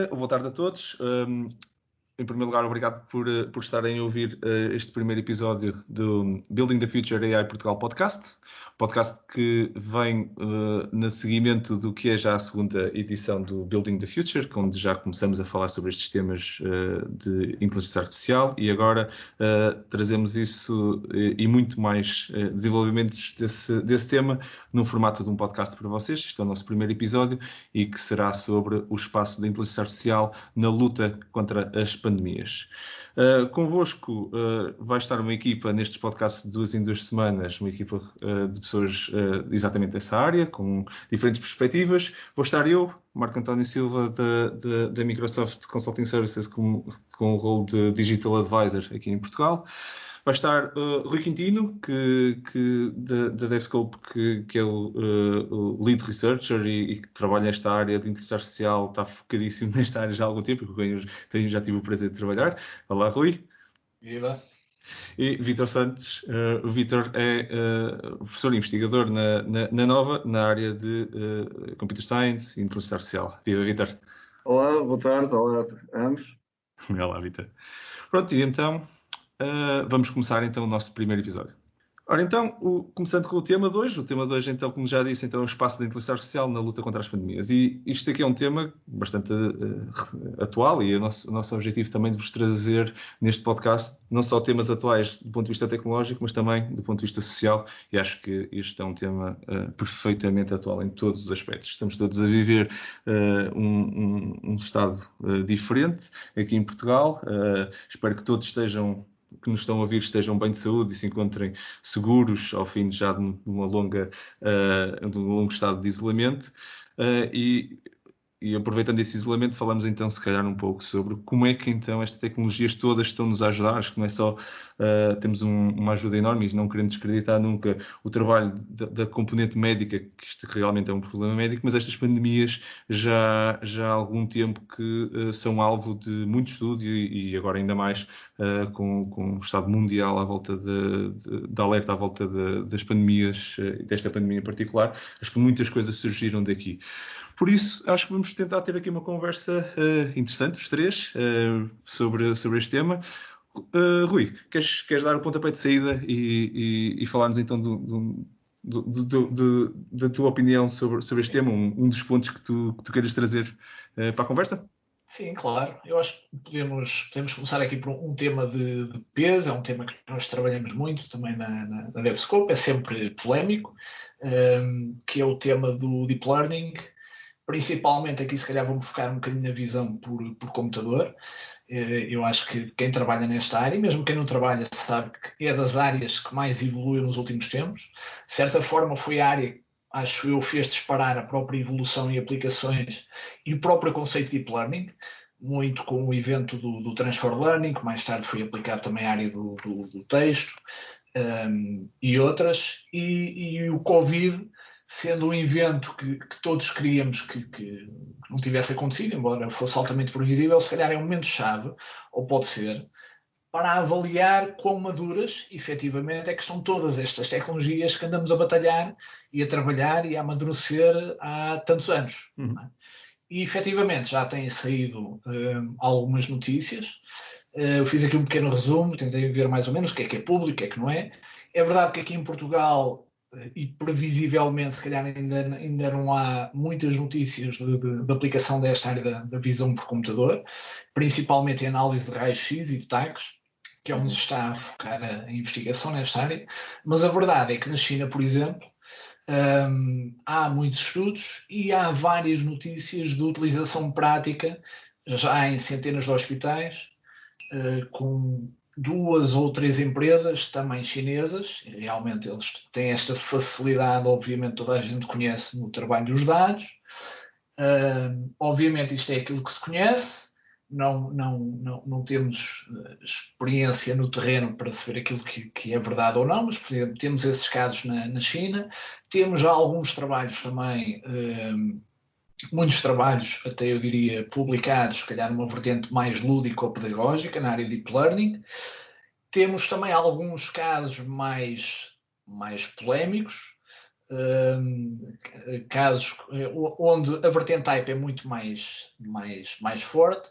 dia ou boa tarde a todos. Em primeiro lugar, obrigado por estarem a ouvir este primeiro episódio do Building the Future AI Portugal Podcast. Podcast que vem no seguimento do que é já a segunda edição do Building the Future, onde já começamos a falar sobre estes temas de inteligência artificial e agora trazemos isso e muito mais desenvolvimentos desse tema num formato de um podcast para vocês. Este é o nosso primeiro episódio e que será sobre o espaço da inteligência artificial na luta contra as pandemias. Convosco vai estar uma equipa nestes podcasts de 2 em 2 semanas, uma equipa de pessoas exatamente dessa área, com diferentes perspectivas. Vou estar eu, Marco António Silva, da Microsoft Consulting Services, com o rol de Digital Advisor aqui em Portugal. Vai estar Rui Quintino, da DevScope, que é o Lead Researcher e que trabalha nesta área de inteligência artificial, está focadíssimo nesta área já há algum tempo, com quem eu já tive o prazer de trabalhar. Olá, Rui. Viva. E Vítor Santos. O Vítor é professor e investigador na Nova, na área de Computer Science e Inteligência Artificial. Viva, Vítor. Olá, boa tarde. Olá a ambos. Olá, Vítor. Pronto, e então vamos começar então o nosso primeiro episódio. Ora, então, começando com o tema de hoje. O tema de hoje, então, como já disse, então, é o espaço da inteligência artificial na luta contra as pandemias. E isto aqui é um tema bastante atual e o nosso objetivo também de vos trazer neste podcast não só temas atuais do ponto de vista tecnológico, mas também do ponto de vista social. E acho que este é um tema perfeitamente atual em todos os aspectos. Estamos todos a viver um estado diferente aqui em Portugal. Espero que todos que nos estão a ouvir estejam bem de saúde e se encontrem seguros ao fim já de um longo estado de isolamento. E aproveitando esse isolamento, falamos então se calhar um pouco sobre como é que então estas tecnologias todas estão-nos a ajudar. Acho que não é só temos uma ajuda enorme e não queremos descreditar nunca o trabalho da componente médica, que isto realmente é um problema médico, mas estas pandemias já há algum tempo que são alvo de muito estudo e agora ainda mais com o estado mundial à volta de alerta à volta das pandemias, desta pandemia em particular. Acho que muitas coisas surgiram daqui. Por isso, acho que vamos tentar ter aqui uma conversa interessante, os três, sobre este tema. Rui, queres dar o pontapé de saída e falar-nos então da tua opinião sobre este tema, um dos pontos que tu queiras trazer para a conversa? Sim, claro. Eu acho que podemos começar aqui por um tema de peso, é um tema que nós trabalhamos muito também na DevScope, é sempre polémico, que é o tema do Deep Learning. Principalmente aqui, se calhar, vamos focar um bocadinho na visão por computador. Eu acho que quem trabalha nesta área, e mesmo quem não trabalha, sabe que é das áreas que mais evoluiu nos últimos tempos. De certa forma, foi a área, acho eu, fez disparar a própria evolução e aplicações e o próprio conceito de Deep Learning, muito com o evento do Transfer Learning, que mais tarde foi aplicado também à área do texto, e outras. E o Covid, sendo um evento que todos queríamos que não tivesse acontecido, embora fosse altamente previsível, se calhar é um momento-chave, ou pode ser, para avaliar quão maduras, efetivamente, é que estão todas estas tecnologias que andamos a batalhar e a trabalhar e a amadurecer há tantos anos. Uhum. E, efetivamente, já têm saído algumas notícias. Eu fiz aqui um pequeno resumo, tentei ver mais ou menos o que é público, o que é que não é. É verdade que aqui em Portugal, e previsivelmente, se calhar ainda não há muitas notícias de aplicação desta área da visão por computador, principalmente em análise de raios-x e de tags, que é onde se está a focar a investigação nesta área. Mas a verdade é que na China, por exemplo, há muitos estudos e há várias notícias de utilização prática já em centenas de hospitais, com 2 ou 3 empresas também chinesas. E realmente eles têm esta facilidade, obviamente toda a gente conhece, no trabalho dos dados. Obviamente isto é aquilo que se conhece, não temos experiência no terreno para saber aquilo que é verdade ou não, mas por exemplo, temos esses casos na China. Temos já alguns trabalhos também, muitos trabalhos, até eu diria, publicados, se calhar numa vertente mais lúdica ou pedagógica, na área de Deep Learning. Temos também alguns casos mais polémicos, casos onde a vertente type é muito mais forte.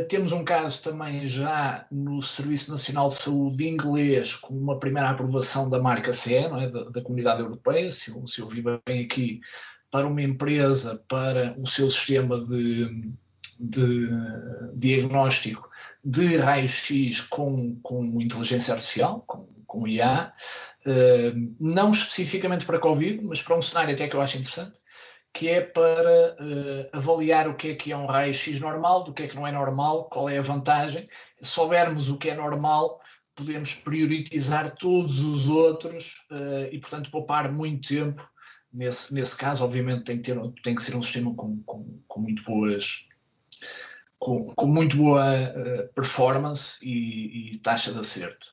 Temos um caso também já no Serviço Nacional de Saúde inglês, com uma primeira aprovação da marca CE, não é? da Comunidade Europeia, se eu vi bem aqui, para uma empresa, para o seu sistema de diagnóstico de raio-x com inteligência artificial, com IA, não especificamente para Covid, mas para um cenário até que eu acho interessante, que é para avaliar o que é um raio-x normal, do que não é normal, qual é a vantagem. Se soubermos o que é normal, podemos priorizar todos os outros e, portanto, poupar muito tempo. Nesse caso, obviamente, tem que ser um sistema com muito boas... Com muito boa performance e taxa de acerto.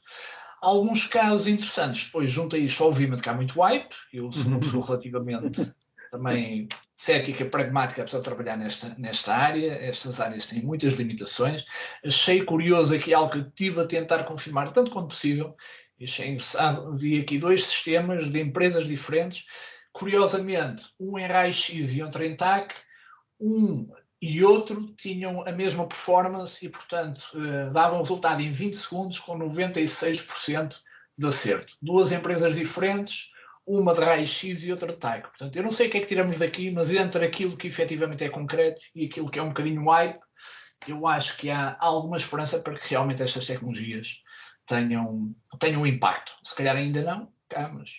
Alguns casos interessantes, depois junto a isto, obviamente que há muito hype. Eu sou uma pessoa relativamente também cética, pragmática, apesar de trabalhar nesta área. Estas áreas têm muitas limitações. Achei curioso aqui algo que eu estive a tentar confirmar tanto quanto possível. Achei engraçado. Vi aqui 2 sistemas de empresas diferentes. Curiosamente, um em raio-x e outro em TAC. Um e outro tinham a mesma performance e, portanto, davam resultado em 20 segundos com 96% de acerto. 2 empresas diferentes, uma de raio-x e outra de TAC. Portanto, eu não sei o que é que tiramos daqui, mas entre aquilo que efetivamente é concreto e aquilo que é um bocadinho hype, eu acho que há alguma esperança para que realmente estas tecnologias tenham impacto. Se calhar ainda não, mas...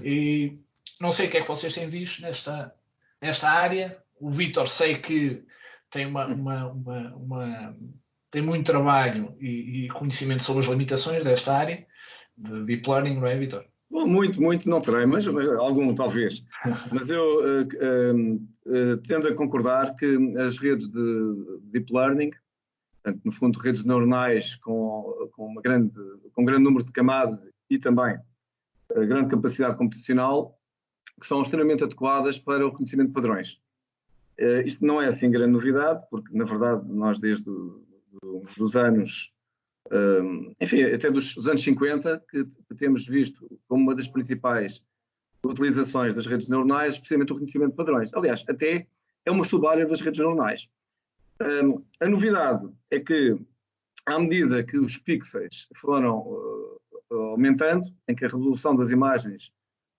E não sei o que é que vocês têm visto nesta área. O Vítor sei que tem tem muito trabalho e conhecimento sobre as limitações desta área de Deep Learning, não é, Vítor? Bom, muito não terei, mas algum talvez. Mas eu tendo a concordar que as redes de Deep Learning, portanto, no fundo redes neuronais com um grande número de camadas e também grande capacidade computacional, que são extremamente adequadas para o reconhecimento de padrões. Isto não é assim grande novidade, porque na verdade nós desde os anos, enfim, até dos anos 50, que temos visto como uma das principais utilizações das redes neuronais, precisamente o reconhecimento de padrões. Aliás, até é uma sub-área das redes neuronais. A novidade é que, à medida que os pixels foram aumentando, em que a resolução das imagens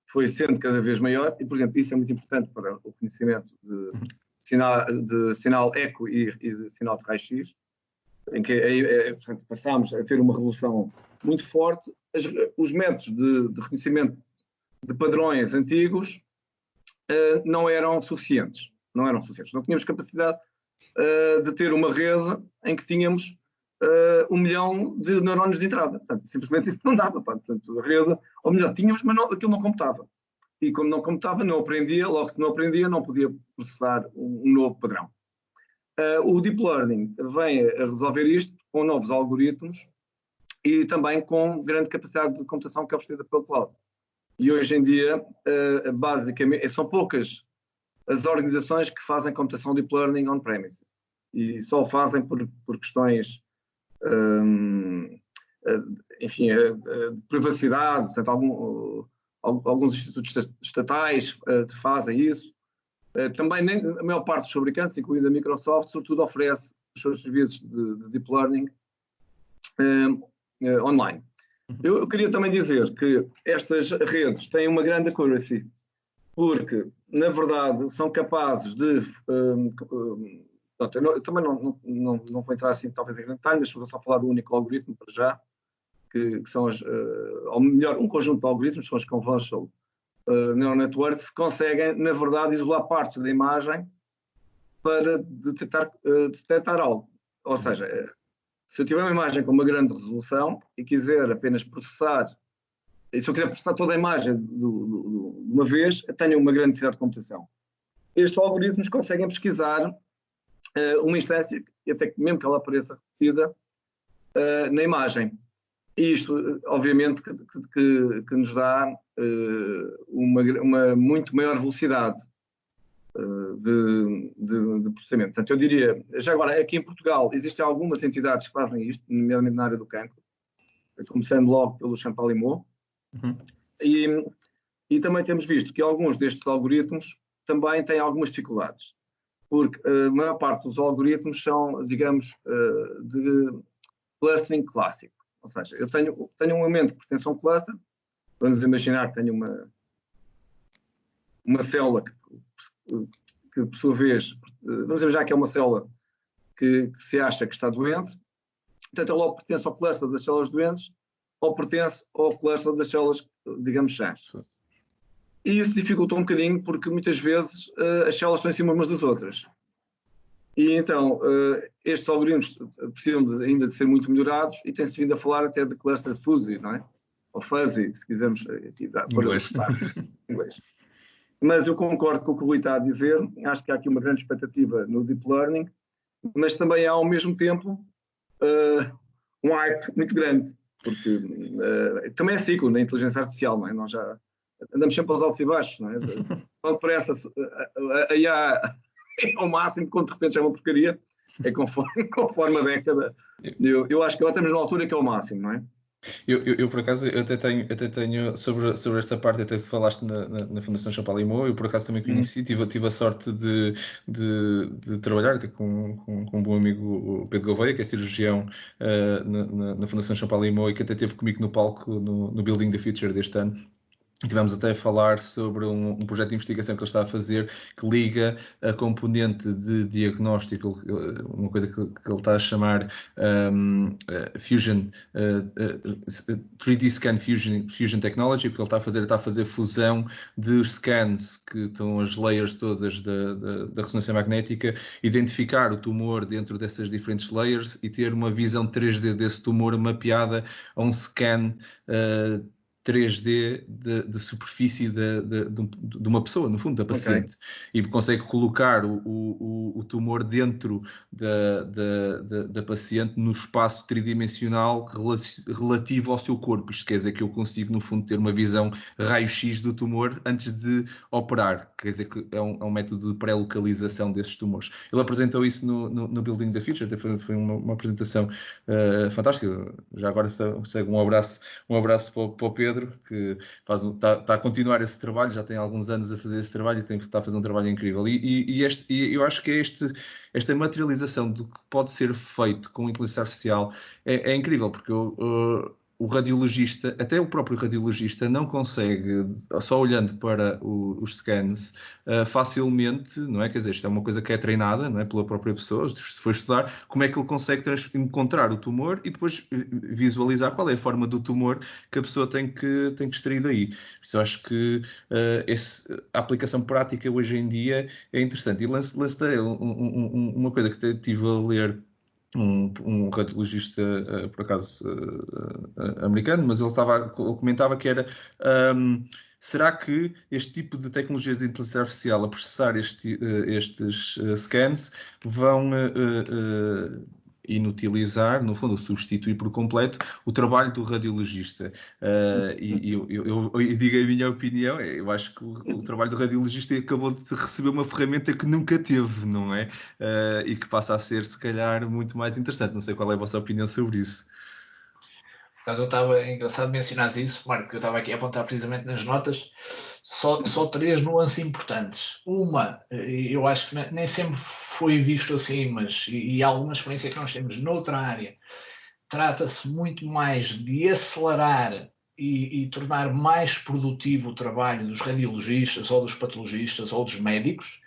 foi sendo cada vez maior, e, por exemplo, isso é muito importante para o conhecimento de sinal eco e de sinal de raio-x, em que portanto, passámos a ter uma resolução muito forte. Os métodos de reconhecimento de padrões antigos não eram suficientes. Não tínhamos capacidade de ter uma rede em que tínhamos 1 milhão de neurónios de entrada. Portanto, simplesmente isso não dava. Portanto, a rede, ou melhor, tínhamos, mas aquilo não computava. E como não computava, não aprendia. Logo, se não aprendia, não podia processar um novo padrão. O Deep Learning vem a resolver isto com novos algoritmos e também com grande capacidade de computação que é oferecida pelo cloud. E hoje em dia, basicamente, são poucas as organizações que fazem computação Deep Learning on-premises. E só o fazem por questões, enfim, de privacidade. Portanto, alguns institutos estatais fazem isso. Também a maior parte dos fabricantes, incluindo a Microsoft, sobretudo oferece os seus serviços de Deep Learning online. Eu queria também dizer que estas redes têm uma grande accuracy, porque, na verdade, são capazes de... eu também não vou entrar assim, talvez em grande detalhe, mas vou só falar do único algoritmo para já, que são ou melhor, um conjunto de algoritmos, são as Convolutional Neural Networks, conseguem, na verdade, isolar partes da imagem para detectar algo. Ou seja, se eu tiver uma imagem com uma grande resolução e quiser apenas processar, e se eu quiser processar toda a imagem de uma vez, eu tenho uma grande necessidade de computação. Estes algoritmos conseguem pesquisar uma instância, e até mesmo que ela apareça repetida na imagem. E isto, obviamente, que nos dá uma muito maior velocidade de processamento. Portanto, eu diria, já agora, aqui em Portugal, existem algumas entidades que fazem isto, nomeadamente na área do cancro, começando logo pelo Champalimau. E E também temos visto que alguns destes algoritmos também têm algumas dificuldades, porque a maior parte dos algoritmos são, digamos, de clustering clássico. Ou seja, eu tenho um elemento que pertence a um cluster, vamos imaginar que tenho uma célula que, por sua vez, vamos imaginar que é uma célula que se acha que está doente, portanto, ela ou pertence ao cluster das células doentes ou pertence ao cluster das células, digamos, sãs. E isso dificulta um bocadinho porque muitas vezes as células estão em cima umas das outras. E então, estes algoritmos precisam ainda de ser muito melhorados e tem-se vindo a falar até de cluster fuzzy, não é? Ou fuzzy, se quisermos aqui dar inglês. Mas eu concordo com o que o Rui está a dizer, acho que há aqui uma grande expectativa no Deep Learning, mas também há ao mesmo tempo um hype muito grande, porque também é ciclo na inteligência artificial, não é? Nós já andamos sempre aos altos e baixos, não é? Quando parece a IA ao máximo, quando de repente já é uma porcaria, é conforme a década. Eu acho que agora estamos numa altura que é o máximo, não é? Eu por acaso, eu até tenho sobre esta parte, até que falaste na Fundação Champalimau, eu por acaso também conheci, tive a sorte de trabalhar até com um bom amigo, o Pedro Gouveia, que é cirurgião na Fundação Champalimau e que até esteve comigo no palco no Building the Future deste ano. Tivemos até a falar sobre um projeto de investigação que ele está a fazer que liga a componente de diagnóstico, uma coisa que ele está a chamar Fusion, 3D Scan Fusion Technology, porque ele está a fazer fusão de scans, que estão as layers todas da ressonância magnética, identificar o tumor dentro dessas diferentes layers e ter uma visão 3D desse tumor mapeada a um scan 3D de superfície de uma pessoa, no fundo, da paciente. Okay. E consegue colocar o tumor dentro da paciente no espaço tridimensional relativo ao seu corpo. Isto quer dizer que eu consigo, no fundo, ter uma visão raio-x do tumor antes de operar. Quer dizer que é um método de pré-localização desses tumores. Ele apresentou isso no Building the Future, até foi uma apresentação fantástica. Já agora segue um abraço para o Pedro, que está a continuar esse trabalho, já tem alguns anos a fazer esse trabalho e está a fazer um trabalho incrível. E eu acho que esta materialização do que pode ser feito com inteligência artificial é incrível, porque o radiologista, até o próprio radiologista, não consegue, só olhando para os scans, facilmente, não é? Quer dizer, isto é uma coisa que é treinada, não é? Pela própria pessoa, se for estudar, como é que ele consegue encontrar o tumor e depois visualizar qual é a forma do tumor que a pessoa tem que extrair daí. Isso eu acho que a aplicação prática hoje em dia é interessante. E lancei uma coisa que estive a ler, um radiologista, por acaso, americano, mas ele comentava que era será que este tipo de tecnologias de inteligência artificial a processar estes scans vão inutilizar, no fundo, substituir por completo o trabalho do radiologista. E eu digo a minha opinião, eu acho que o trabalho do radiologista acabou de receber uma ferramenta que nunca teve, não é? E que passa a ser, se calhar, muito mais interessante. Não sei qual é a vossa opinião sobre isso. Caso eu estava engraçado mencionar isso, Marco, que eu estava aqui a apontar precisamente nas notas, só 3 nuances importantes. Uma, eu acho que nem sempre foi visto assim, mas e alguma experiência que nós temos noutra área, trata-se muito mais de acelerar e tornar mais produtivo o trabalho dos radiologistas ou dos patologistas ou dos médicos,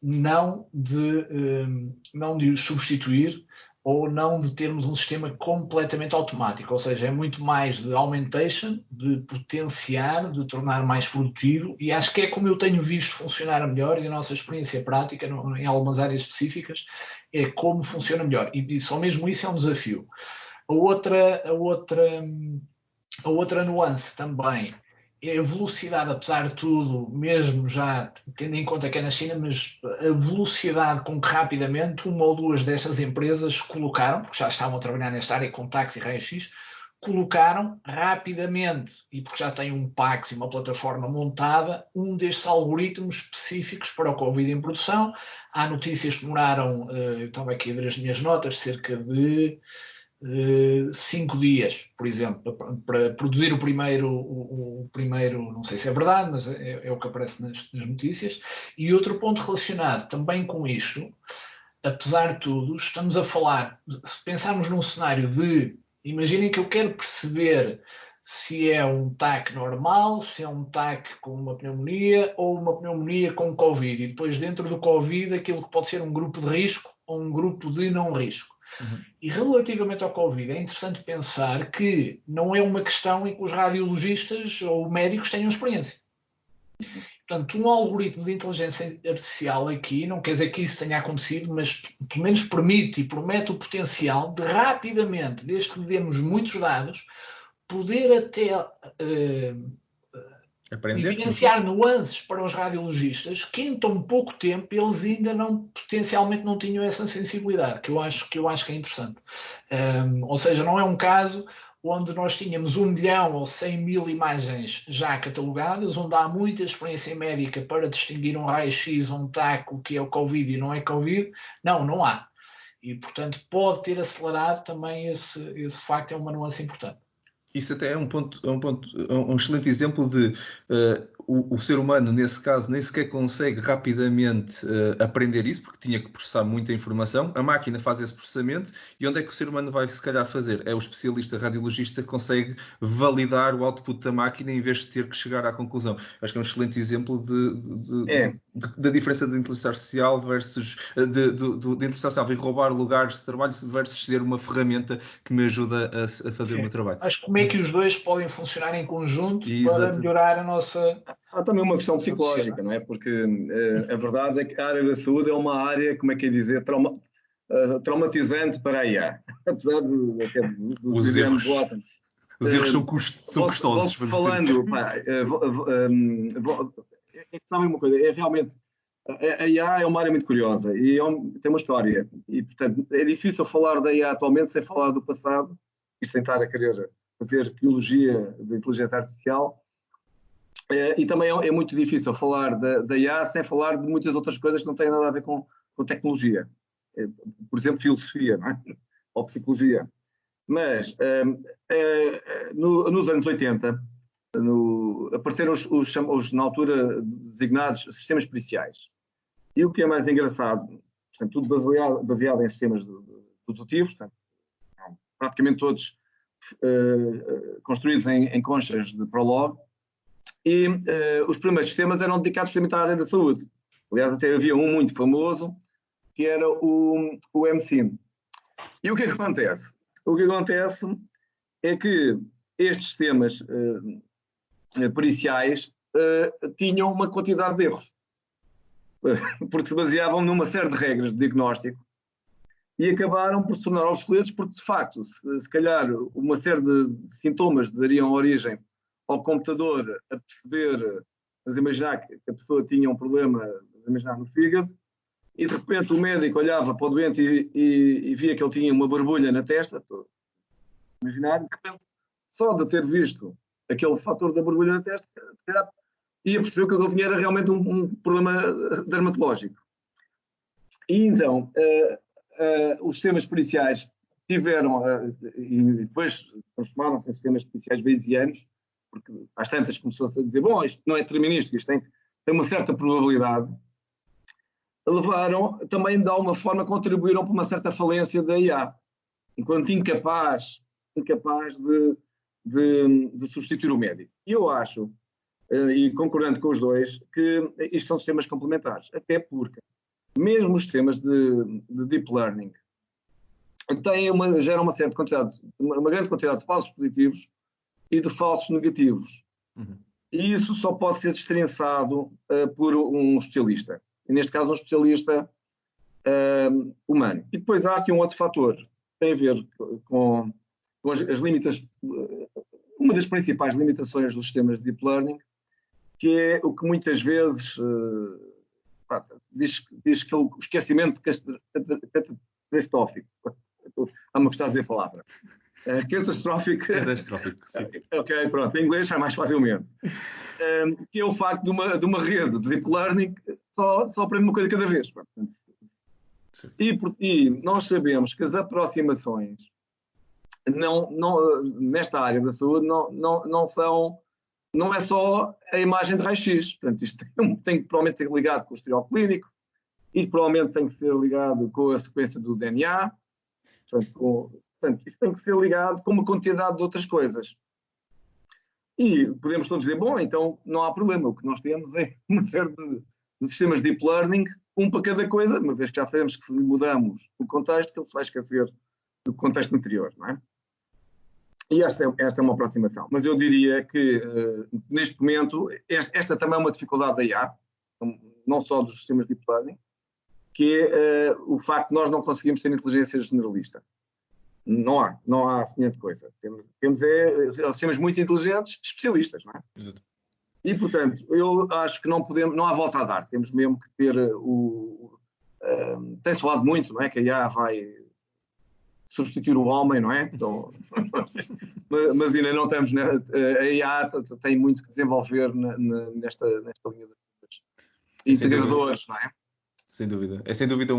não de os substituir ou não de termos um sistema completamente automático, ou seja, é muito mais de augmentation, de potenciar, de tornar mais produtivo, e acho que é como eu tenho visto funcionar melhor, e a nossa experiência prática em algumas áreas específicas é como funciona melhor, e só mesmo isso é um desafio. A outra nuance também é a velocidade, apesar de tudo, mesmo já tendo em conta que é na China, mas a velocidade com que rapidamente uma ou duas destas empresas colocaram, porque já estavam a trabalhar nesta área com táxi e raio-x, colocaram rapidamente, e porque já têm um PAX e uma plataforma montada, um destes algoritmos específicos para o Covid em produção. Há notícias que demoraram, eu estava aqui a ver as minhas notas, cerca de 5 dias, por exemplo, para produzir o primeiro, não sei se é verdade, mas é o que aparece nas notícias. E outro ponto relacionado também com isto, apesar de tudo, estamos a falar, se pensarmos num cenário de, imaginem que eu quero perceber se é um TAC normal, se é um TAC com uma pneumonia ou uma pneumonia com Covid, e depois dentro do Covid aquilo que pode ser um grupo de risco ou um grupo de não risco. E relativamente ao Covid, é interessante pensar que não é uma questão em que os radiologistas ou médicos tenham experiência. Portanto, um algoritmo de inteligência artificial aqui, não quer dizer que isso tenha acontecido, mas pelo menos permite e promete o potencial de rapidamente, desde que demos muitos dados, poder até evidenciar nuances para os radiologistas que em tão pouco tempo eles ainda potencialmente não tinham essa sensibilidade, que eu acho que é interessante. Ou seja, não é um caso onde nós tínhamos 1 milhão ou 100 mil imagens já catalogadas, onde há muita experiência médica para distinguir um raio-x, um TAC, o que é o Covid e não é Covid. Não há. E, portanto, pode ter acelerado também esse facto, é uma nuance importante. Isso até é um excelente exemplo de o ser humano, nesse caso, nem sequer consegue rapidamente aprender isso, porque tinha que processar muita informação. A máquina faz esse processamento e onde é que o ser humano vai, se calhar, fazer? É o especialista radiologista que consegue validar o output da máquina em vez de ter que chegar à conclusão. Acho que é um excelente exemplo da diferença da inteligência artificial versus de inteligência artificial vir roubar lugares de trabalho versus ser uma ferramenta que me ajuda a fazer o meu trabalho. Mas como é que os dois podem funcionar em conjunto para melhorar a nossa... Há também uma questão psicológica, não é? Porque a verdade é que a área da saúde é uma área, como é que é dizer, traumatizante para a IA. Apesar os erros são custosos. Falando, sabem uma coisa, é realmente... A IA é uma área muito curiosa e tem uma história. E, portanto, é difícil falar da IA atualmente sem falar do passado e sem estar a querer fazer arqueologia de inteligência artificial. E também é muito difícil falar da IA sem falar de muitas outras coisas que não têm nada a ver com tecnologia. Por exemplo, filosofia, não é? Ou psicologia. Mas, nos anos 80, apareceram os, na altura, designados sistemas periciais. E o que é mais engraçado, portanto, tudo baseado em sistemas dedutivos, portanto, praticamente todos construídos em conchas de Prolog, e os primeiros sistemas eram dedicados à área da saúde. Aliás, até havia um muito famoso, que era o MSIM. E o que acontece? O que acontece é que estes sistemas periciais tinham uma quantidade de erros, porque se baseavam numa série de regras de diagnóstico e acabaram por se tornar obsoletos porque, de facto, se calhar uma série de sintomas dariam origem ao computador a perceber, mas imaginar que a pessoa tinha um problema, imaginar no fígado, e de repente o médico olhava para o doente e via que ele tinha uma borbulha na testa, imaginar, de repente, só de ter visto aquele fator da borbulha na testa, se calhar ia perceber que o que ele tinha era realmente um problema dermatológico. E então, os sistemas periciais tiveram, e depois transformaram-se em sistemas periciais bayesianos, porque às tantas começou-se a dizer, bom, isto não é determinístico, isto tem uma certa probabilidade, levaram, também de alguma forma contribuíram para uma certa falência da IA, enquanto incapaz de substituir o médico. E eu acho, e concordando com os dois, que isto são sistemas complementares, até porque mesmo os sistemas de deep learning geram uma grande quantidade de falsos positivos e de falsos negativos. E isso só pode ser destrinçado por um especialista. E neste caso, um especialista humano. E depois há aqui um outro fator, que tem a ver com as limitações, uma das principais limitações dos sistemas de deep learning, que é o que muitas vezes diz que é o esquecimento catastrófico. Há uma gostar de dizer a palavra. Catastrófico, sim. Ok, pronto, em inglês é mais facilmente. Que é o facto de uma rede de deep learning só aprende uma coisa cada vez. E nós sabemos que as aproximações nesta área da saúde não é só a imagem de raio-x. Portanto, isto tem que provavelmente ser ligado com o historial clínico, isto provavelmente tem que ser ligado com a sequência do DNA, portanto, isso tem que ser ligado com uma quantidade de outras coisas. E podemos todos dizer, bom, então não há problema, o que nós temos é uma série de sistemas de deep learning, um para cada coisa, uma vez que já sabemos que se mudamos o contexto, que ele se vai esquecer do contexto anterior, não é? E esta é uma aproximação. Mas eu diria que, neste momento, esta também é uma dificuldade da IA, não só dos sistemas de deep learning, que é o facto de nós não conseguimos ter inteligência generalista. Não há semelhante coisa. Temos sistemas muito inteligentes, especialistas, não é? Exato. E, portanto, eu acho que não há volta a dar. Temos mesmo que ter tem-se falado muito, não é? Que a IA vai substituir o homem, não é? Então, mas ainda não temos, né? A IA tem muito que desenvolver nesta linha de integradores, não é? Sem dúvida. É sem dúvida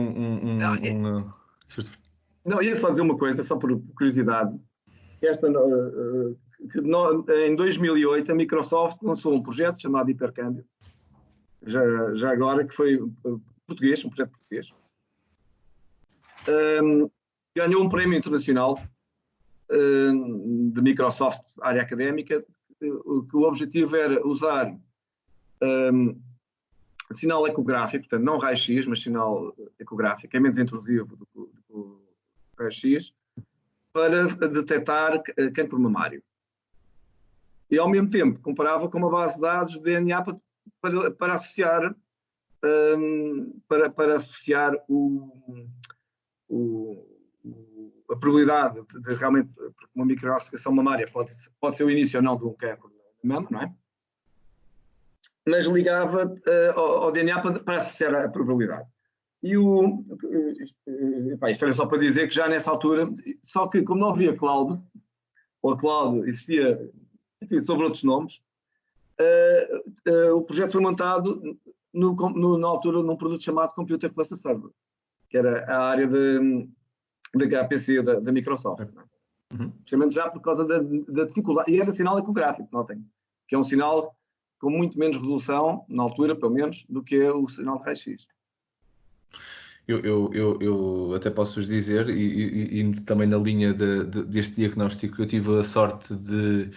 Não, ia só dizer uma coisa, só por curiosidade. Em 2008 a Microsoft lançou um projeto chamado Hipercâmbio, já agora, que foi português, um projeto português. Ganhou um prémio internacional de Microsoft, área académica, que o objetivo era usar sinal ecográfico, portanto não raio-x, mas sinal ecográfico, é menos intrusivo do que o raio-x, para detectar cancro mamário. E ao mesmo tempo comparava com uma base de dados de DNA para associar a probabilidade de realmente, porque uma microartificação mamária pode ser o início ou não de um cancro de mama, não é? Mas ligava ao DNA para associar a probabilidade. E isto era só para dizer que já nessa altura, só que como não havia cloud, ou a cloud existia, enfim, sobre outros nomes, o projeto foi montado na altura num produto chamado Computer Plus Server, que era a área da HPC da Microsoft. Precisamente já por causa da dificuldade. E era sinal ecográfico, notem, que é um sinal com muito menos resolução, na altura pelo menos, do que é o sinal de raio-x. Eu até posso-vos dizer, e também na linha deste diagnóstico, eu tive a sorte de...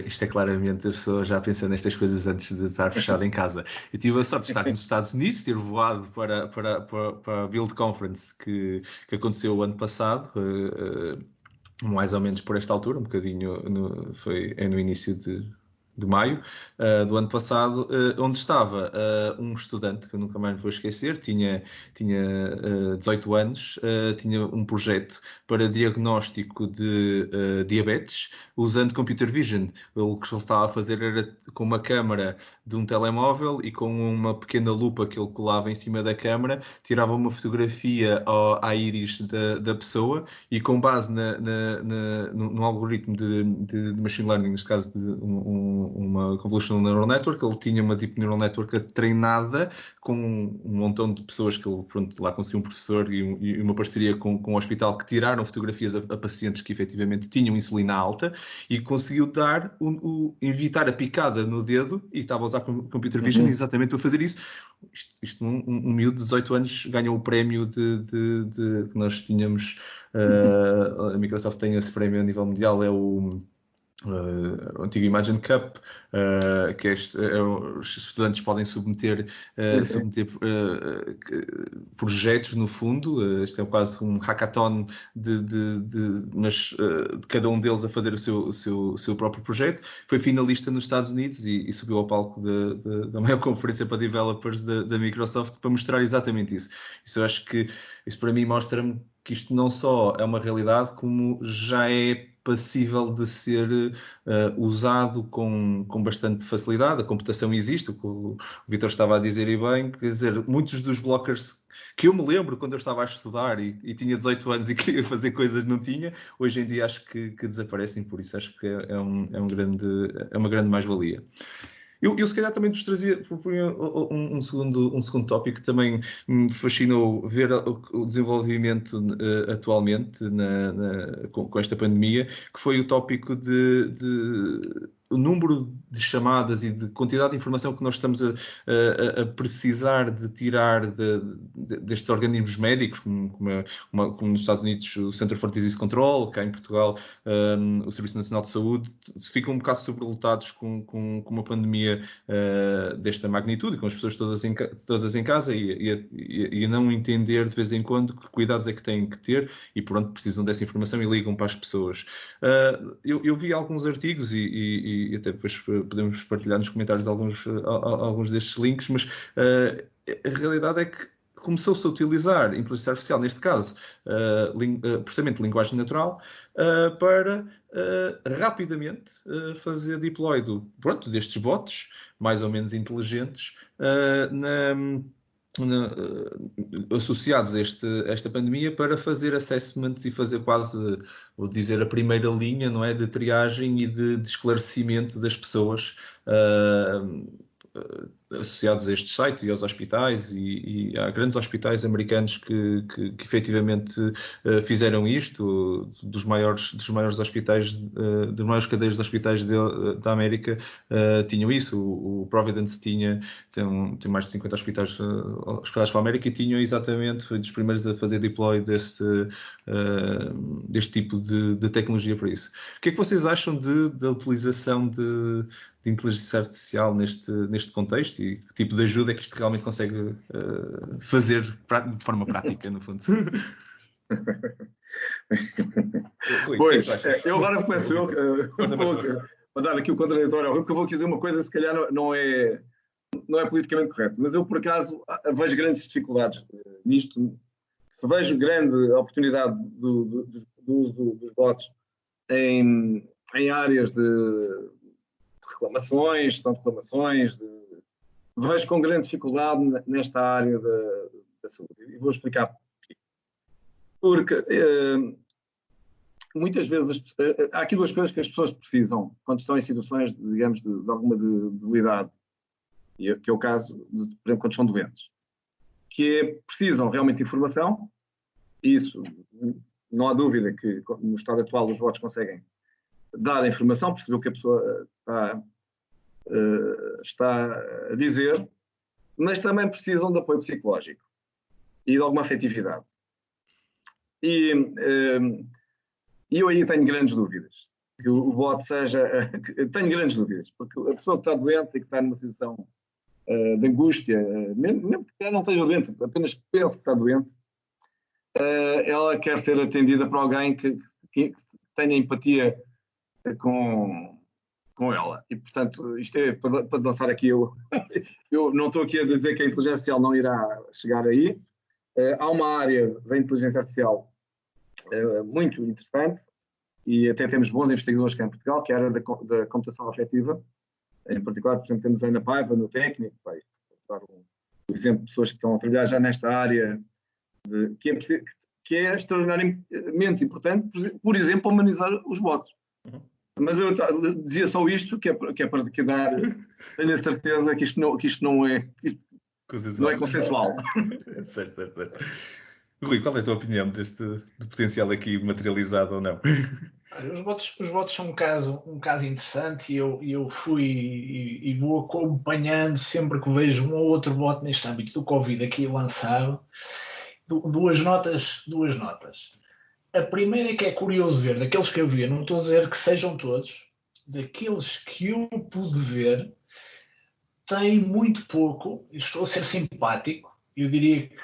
isto é claramente a pessoa já pensando nestas coisas antes de estar fechada em casa. Eu tive a sorte de estar nos Estados Unidos, ter voado para a Build Conference que aconteceu o ano passado, mais ou menos por esta altura, um bocadinho, no início de maio do ano passado, onde estava um estudante que eu nunca mais me vou esquecer, tinha 18 anos, tinha um projeto para diagnóstico de diabetes, usando computer vision. O que ele estava a fazer era com uma câmara de um telemóvel e com uma pequena lupa que ele colava em cima da câmara, tirava uma fotografia à íris da pessoa e com base num algoritmo de machine learning, neste caso de uma Convolutional Neural Network, ele tinha uma Deep Neural Network treinada com um montão de pessoas que ele, lá conseguiu um professor e uma parceria com um hospital que tiraram fotografias a pacientes que efetivamente tinham insulina alta e conseguiu evitar a picada no dedo e estava a usar Computer Vision exatamente para fazer isso. Um miúdo de 18 anos ganhou o prémio que nós tínhamos, a Microsoft tem esse prémio a nível mundial, é o antigo Imagine Cup, que os estudantes podem submeter projetos, no fundo. Este é quase um hackathon mas de cada um deles a fazer o seu próprio projeto. Foi finalista nos Estados Unidos e subiu ao palco da maior conferência para developers da Microsoft para mostrar exatamente isso. Eu acho que isso para mim mostra-me que isto não só é uma realidade, como já é passível de ser usado com bastante facilidade. A computação existe, o que o Vítor estava a dizer e bem, quer dizer, muitos dos blockers que eu me lembro quando eu estava a estudar e tinha 18 anos e queria fazer coisas que não tinha, hoje em dia acho que desaparecem, por isso acho que é uma grande mais-valia. Eu se calhar também vos trazia um segundo tópico que também me fascinou ver o desenvolvimento atualmente com esta pandemia, que foi o tópico o número de chamadas e de quantidade de informação que nós estamos a precisar de tirar destes organismos médicos, como nos Estados Unidos o Center for Disease Control, cá em Portugal o Serviço Nacional de Saúde, ficam um bocado sobrelotados com uma pandemia desta magnitude, com as pessoas todas em casa e a não entender de vez em quando que cuidados é que têm que ter e pronto, precisam dessa informação e ligam para as pessoas. Eu vi alguns artigos e até depois podemos partilhar nos comentários alguns destes links, mas a realidade é que começou-se a utilizar inteligência artificial, neste caso, processamento de linguagem natural, para rapidamente fazer deploy destes bots, mais ou menos inteligentes, associados a esta pandemia, para fazer assessments e fazer quase, vou dizer, a primeira linha, não é, de triagem e de esclarecimento das pessoas associados a estes sites e aos hospitais, e há grandes hospitais americanos que efetivamente fizeram isto, dos maiores hospitais, das maiores cadeias de hospitais da América tinham isso. O Providence tem mais de 50 hospitais espalhados pela América e tinham exatamente, foi dos primeiros a fazer deploy deste tipo de tecnologia para isso. O que é que vocês acham da utilização de inteligência artificial neste contexto e que tipo de ajuda é que isto realmente consegue fazer de forma prática, no fundo? Rui, pois, eu agora começo vou dar aqui o contraditório ao Rui, porque eu vou dizer uma coisa que se calhar não é politicamente correto, mas eu por acaso vejo grandes dificuldades nisto. Se vejo grande oportunidade do uso dos bots em áreas de reclamações, gestão de reclamações, vejo com grande dificuldade nesta área da saúde. E vou explicar porquê. Porque muitas vezes há aqui duas coisas que as pessoas precisam quando estão em situações, digamos, de alguma debilidade, que é o caso, por exemplo, quando estão doentes, que precisam realmente de informação. Isso, não há dúvida que no estado atual os bots conseguem dar a informação, perceber o que a pessoa está a dizer, mas também precisam de apoio psicológico e de alguma afetividade. E eu aí tenho grandes dúvidas. Que o bot tenho grandes dúvidas, porque a pessoa que está doente e que está numa situação de angústia, mesmo que ela não esteja doente, apenas pense que está doente, ela quer ser atendida por alguém que tenha empatia com ela. E, portanto, isto é para lançar aqui, eu não estou aqui a dizer que a inteligência artificial não irá chegar aí. Há uma área da inteligência artificial muito interessante, e até temos bons investigadores cá em Portugal, que é a área da computação afetiva. Em particular, por exemplo, temos a Ana Paiva no técnico, para dar um exemplo de pessoas que estão a trabalhar já nesta área, que é extraordinariamente importante, por exemplo, humanizar os bots. Mas eu dizia só isto, que é para dar, tenho a certeza que isto não é consensual. Certo. Rui, qual é a tua opinião do potencial aqui materializado ou não? Os bots são um caso interessante, e eu fui e vou acompanhando sempre que vejo um ou outro bot neste âmbito do Covid aqui lançado. Duas notas. A primeira é que é curioso ver, daqueles que eu vi, não estou a dizer que sejam todos, daqueles que eu pude ver, tem muito pouco, estou a ser simpático, eu diria que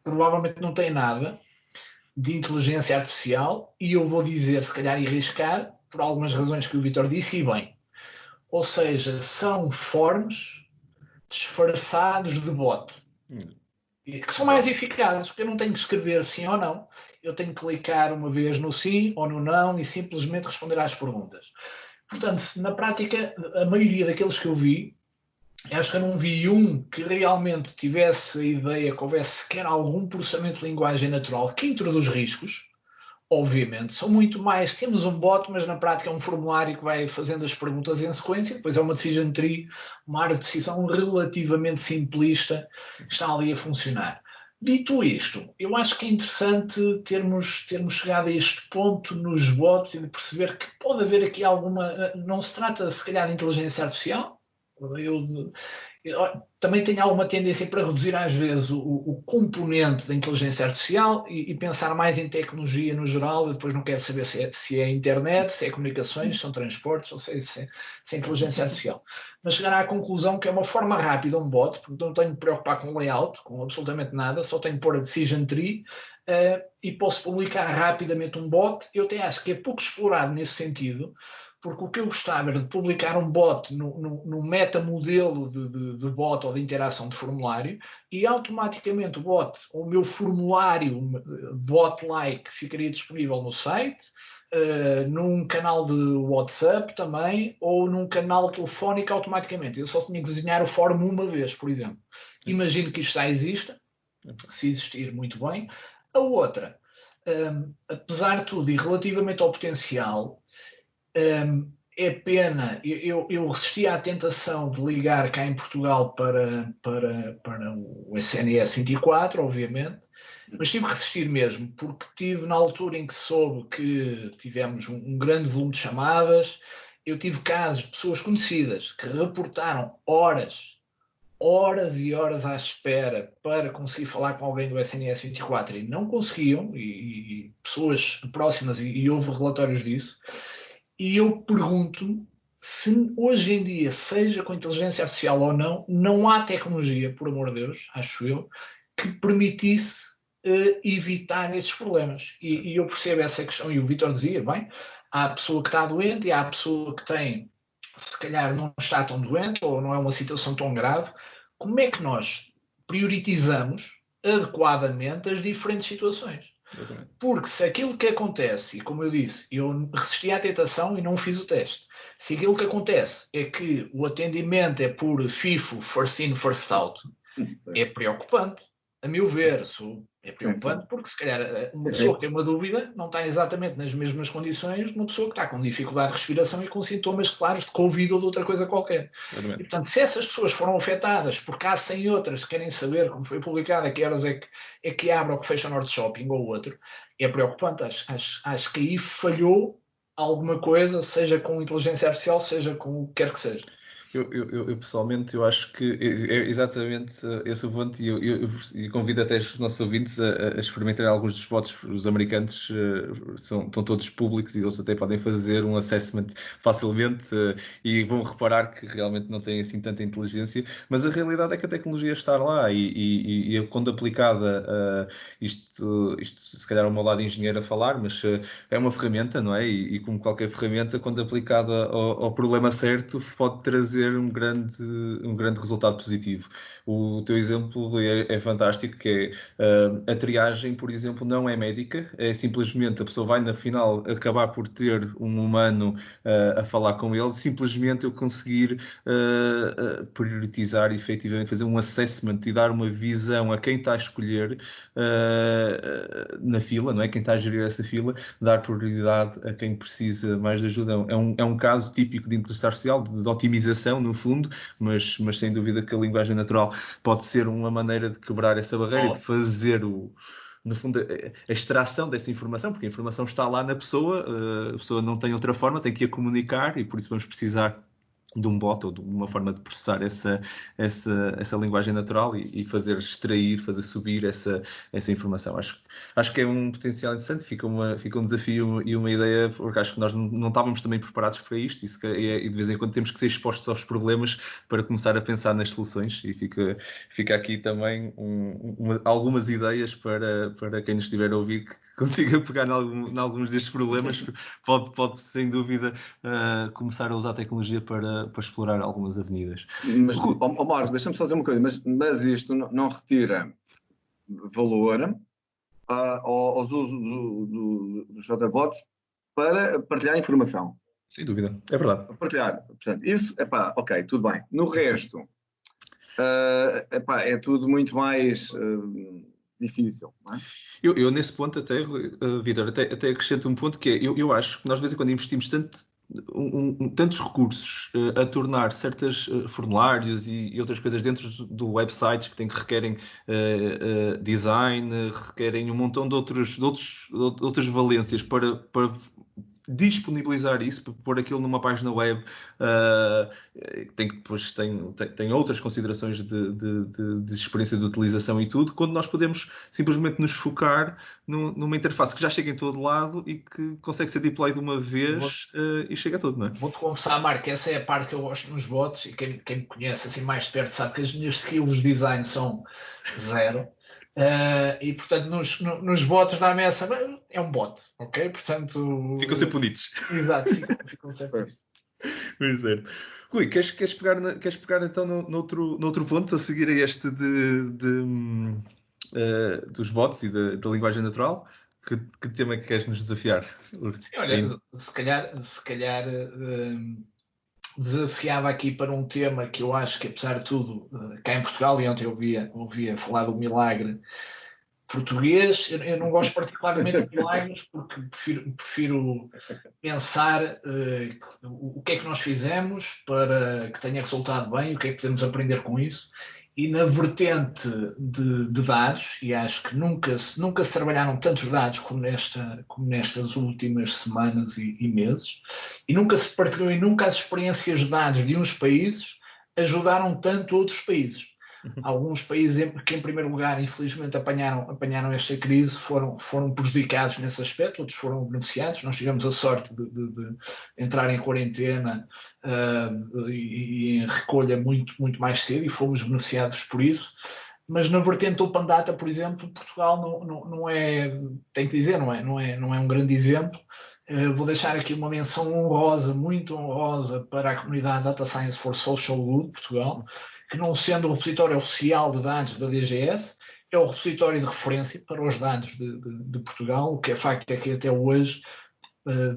provavelmente não tem nada de inteligência artificial, e eu vou dizer, se calhar arriscar, por algumas razões que o Vítor disse, e bem. Ou seja, são forms disfarçados de bot. Que são mais eficazes, porque eu não tenho que escrever sim ou não, eu tenho que clicar uma vez no sim ou no não e simplesmente responder às perguntas. Portanto, na prática, a maioria daqueles que eu vi, acho que eu não vi um que realmente tivesse a ideia que houvesse sequer algum processamento de linguagem natural que introduz riscos, Obviamente, são muito mais. Temos um bot, mas na prática é um formulário que vai fazendo as perguntas em sequência, depois é uma decision tree, uma área de decisão relativamente simplista que está ali a funcionar. Dito isto, eu acho que é interessante termos chegado a este ponto nos bots e de perceber que pode haver aqui alguma. Não se trata, se calhar, de inteligência artificial. Eu também tenho alguma tendência para reduzir às vezes o componente da inteligência artificial e pensar mais em tecnologia no geral. Eu depois não quero saber se é internet, se é comunicações, se são transportes, ou se é inteligência artificial. Mas chegar à conclusão que é uma forma rápida um bot, porque não tenho de preocupar com o layout, com absolutamente nada, só tenho de pôr a decision tree e posso publicar rapidamente um bot. Eu até acho que é pouco explorado nesse sentido, porque o que eu gostava era de publicar um bot no metamodelo de bot ou de interação de formulário e automaticamente o meu formulário bot-like ficaria disponível no site, num canal de WhatsApp também ou num canal telefónico automaticamente. Eu só tinha que desenhar o fórum uma vez, por exemplo. Imagino que isto já exista, se existir, muito bem. A outra, apesar de tudo e relativamente ao potencial, é pena, eu resisti à tentação de ligar cá em Portugal para o SNS 24, obviamente, mas tive que resistir mesmo, porque tive na altura em que soube que tivemos um grande volume de chamadas, eu tive casos de pessoas conhecidas que reportaram horas e horas à espera para conseguir falar com alguém do SNS 24 e não conseguiam, e pessoas próximas, e houve relatórios disso. E eu pergunto-me se hoje em dia, seja com inteligência artificial ou não, não há tecnologia, por amor de Deus, acho eu, que permitisse evitar esses problemas. E eu percebo essa questão, e o Vítor dizia, bem, há a pessoa que está doente e há a pessoa que tem, se calhar não está tão doente ou não é uma situação tão grave. Como é que nós prioritizamos adequadamente as diferentes situações? Porque se aquilo que acontece, e como eu disse, eu resisti à tentação e não fiz o teste, se aquilo que acontece é que o atendimento é por FIFO, first in, first out, é preocupante. A meu ver, é preocupante porque se calhar uma pessoa que tem uma dúvida não está exatamente nas mesmas condições de uma pessoa que está com dificuldade de respiração e com sintomas claros de Covid ou de outra coisa qualquer. E, portanto, se essas pessoas foram afetadas porque há 100 outras que querem saber, como foi publicado, a que horas é que abre ou que fecha o Norte Shopping ou outro, é preocupante. Acho que aí falhou alguma coisa, seja com inteligência artificial, seja com o que quer que seja. Eu pessoalmente, eu acho que é exatamente esse o ponto e convido até os nossos ouvintes a experimentarem alguns dos bots. Os americanos estão todos públicos e eles até podem fazer um assessment facilmente e vão reparar que realmente não têm assim tanta inteligência, mas a realidade é que a tecnologia está lá e quando aplicada, isto se calhar é o meu lado engenheiro a falar, mas é uma ferramenta, não é? E como qualquer ferramenta, quando aplicada ao problema certo, pode trazer um grande resultado positivo. O teu exemplo, Rui, é fantástico, que é a triagem, por exemplo, não é médica, é simplesmente a pessoa vai na final acabar por ter um humano a falar com ele, simplesmente eu conseguir prioritizar efetivamente, fazer um assessment e dar uma visão a quem está a escolher na fila, não é? Quem está a gerir essa fila, dar prioridade a quem precisa mais de ajuda. É um caso típico de inteligência artificial, de otimização, no fundo, mas sem dúvida que a linguagem natural pode ser uma maneira de quebrar essa barreira e de fazer no fundo, a extração dessa informação, porque a informação está lá na pessoa, a pessoa não tem outra forma, tem que a comunicar e por isso vamos precisar de um bot ou de uma forma de processar essa linguagem natural e fazer extrair, fazer subir essa informação. Acho que é um potencial interessante, fica um desafio e uma ideia, porque acho que nós não estávamos também preparados para isto e de vez em quando temos que ser expostos aos problemas para começar a pensar nas soluções e fica aqui também algumas ideias para quem nos estiver a ouvir que consiga pegar em alguns destes problemas, pode sem dúvida começar a usar a tecnologia para explorar algumas avenidas. Mas, Marco, deixa-me só dizer uma coisa, mas isto não retira valor aos usos dos chatbots para partilhar informação. Sem dúvida, é verdade. Para partilhar. Portanto, isso, ok, tudo bem. No resto, é tudo muito mais difícil, não é? Eu nesse ponto até, Vítor, até acrescento um ponto que é, eu acho que nós de vez em quando investimos tantos recursos a tornar certos formulários e outras coisas dentro do website que requerem design, requerem um montão de outras valências para disponibilizar isso, para pôr aquilo numa página web, depois tem outras considerações de experiência de utilização e tudo, quando nós podemos simplesmente nos focar numa interface que já chega em todo lado e que consegue ser deployed uma vez e chega a tudo, não é? Vou-te confessar, Marco, essa é a parte que eu gosto nos bots, e quem me conhece assim mais de perto sabe que as minhas skills de design são zero. E portanto nos bots da ameaça é um bot, ok? Portanto ficam sempre bonitos. Exato, ficam sempre bonitos. Muito certo. Rui, queres pegar então noutro ponto a seguir a este dos bots e da linguagem natural? Que tema é que queres nos desafiar? Sim, olha, se calhar desafiava aqui para um tema que eu acho que, apesar de tudo, cá em Portugal, e ontem eu ouvia falar do milagre português. Eu não gosto particularmente de milagres, porque prefiro pensar o que é que nós fizemos para que tenha resultado bem, o que é que podemos aprender com isso. E na vertente de dados, e acho que nunca se trabalharam tantos dados como nestas últimas semanas e meses, e nunca se partilhou e nunca as experiências de dados de uns países ajudaram tanto outros países. Alguns países que, em primeiro lugar, infelizmente apanharam esta crise, foram prejudicados nesse aspecto, outros foram beneficiados. Nós tivemos a sorte de entrar em quarentena e em recolha muito, muito mais cedo, e fomos beneficiados por isso. Mas na vertente do Open Data, por exemplo, Portugal não é, tenho que dizer, não é um grande exemplo. Vou deixar aqui uma menção honrosa, muito honrosa, para a comunidade Data Science for Social Good, Portugal, que, não sendo o repositório oficial de dados da DGS, é o repositório de referência para os dados de Portugal. O que é facto é que até hoje,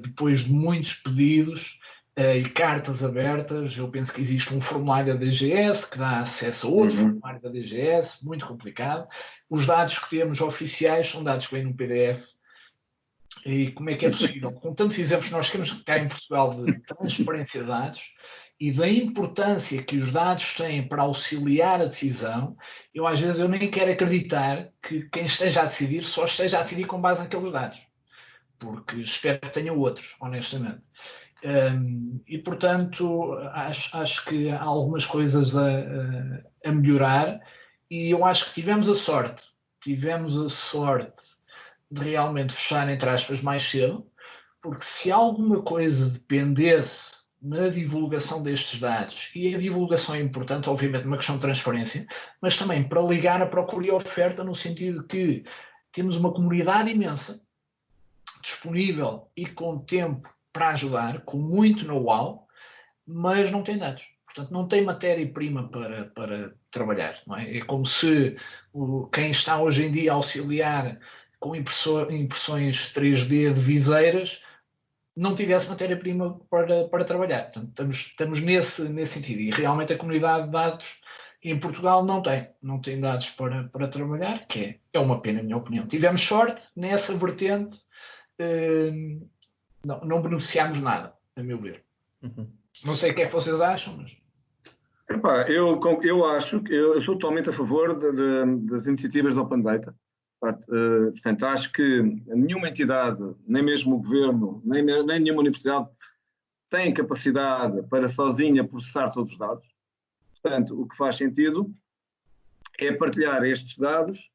depois de muitos pedidos e cartas abertas, eu penso que existe um formulário da DGS que dá acesso a outro formulário da DGS, muito complicado. Os dados que temos oficiais são dados que vêm num PDF. E como é que é possível? Com tantos exemplos que nós temos cá em Portugal de transparência de dados e da importância que os dados têm para auxiliar a decisão, às vezes eu nem quero acreditar que quem esteja a decidir só esteja a decidir com base naqueles dados, porque espero que tenha outros, honestamente. E portanto acho que há algumas coisas a melhorar, e eu acho que tivemos a sorte de realmente fechar, entre aspas, mais cedo, porque se alguma coisa dependesse na divulgação destes dados, e a divulgação é importante, obviamente, uma questão de transparência, mas também para ligar a procura e a oferta, no sentido que temos uma comunidade imensa, disponível e com tempo para ajudar, com muito know-how, mas não tem dados. Portanto, não tem matéria-prima para trabalhar. Não é? É como se quem está hoje em dia a auxiliar com impressões 3D de viseiras não tivesse matéria-prima para trabalhar. Portanto, estamos nesse sentido. E realmente a comunidade de dados em Portugal não tem dados para trabalhar, que é uma pena, na minha opinião. Tivemos sorte nessa vertente, não beneficiámos nada, a meu ver. Não sei o que é que vocês acham, mas... Epá, eu acho que eu sou totalmente a favor das iniciativas do Open Data. Portanto, acho que nenhuma entidade, nem mesmo o governo, nem nenhuma universidade tem capacidade para sozinha processar todos os dados. Portanto, o que faz sentido é partilhar estes dados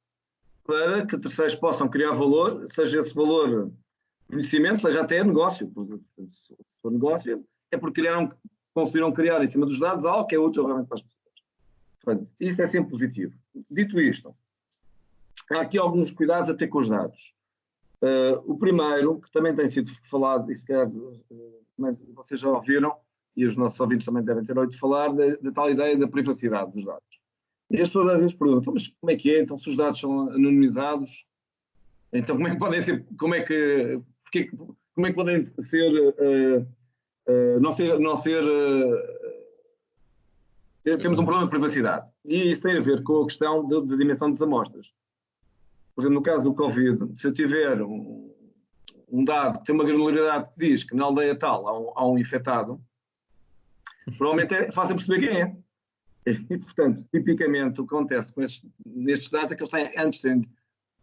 para que terceiros possam criar valor, seja esse valor conhecimento, seja até negócio. Se for negócio, é porque conseguiram criar em cima dos dados algo que é útil realmente para as pessoas. Portanto, isso é sempre positivo. Dito isto, há aqui alguns cuidados a ter com os dados. O primeiro, que também tem sido falado, e se calhar vocês já ouviram, e os nossos ouvintes também devem ter ouvido falar, da tal ideia da privacidade dos dados. E as pessoas às vezes perguntam, mas como é que é? Então, se os dados são anonimizados, então como é que podem ser, como é que podem ser, temos um problema de privacidade. E isso tem a ver com a questão da dimensão das amostras. por exemplo, no caso do Covid, se eu tiver um dado que tem uma granularidade que diz que na aldeia tal há um infectado, provavelmente é fácil perceber quem é. E, portanto, tipicamente o que acontece nestes dados é que eles têm, antes de serem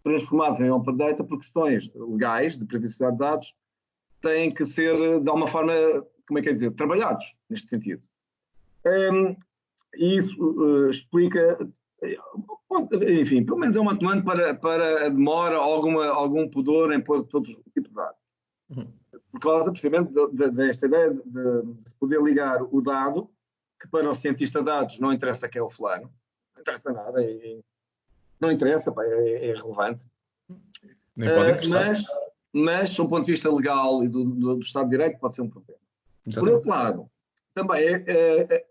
transformados em open data, por questões legais, de privacidade de dados, têm que ser, de alguma forma, como é que é dizer, trabalhados neste sentido. E isso explica, enfim, pelo menos é um atenuante para a demora, algum pudor em pôr todos os tipos de dados. Por causa, precisamente, desta ideia de se poder ligar o dado, que para o cientista de dados não interessa quem é o fulano, não interessa nada, não interessa, pá, é irrelevante. Nem pode interessar. Mas, do ponto de vista legal e do Estado de Direito, pode ser um problema. Exatamente. Por outro lado, também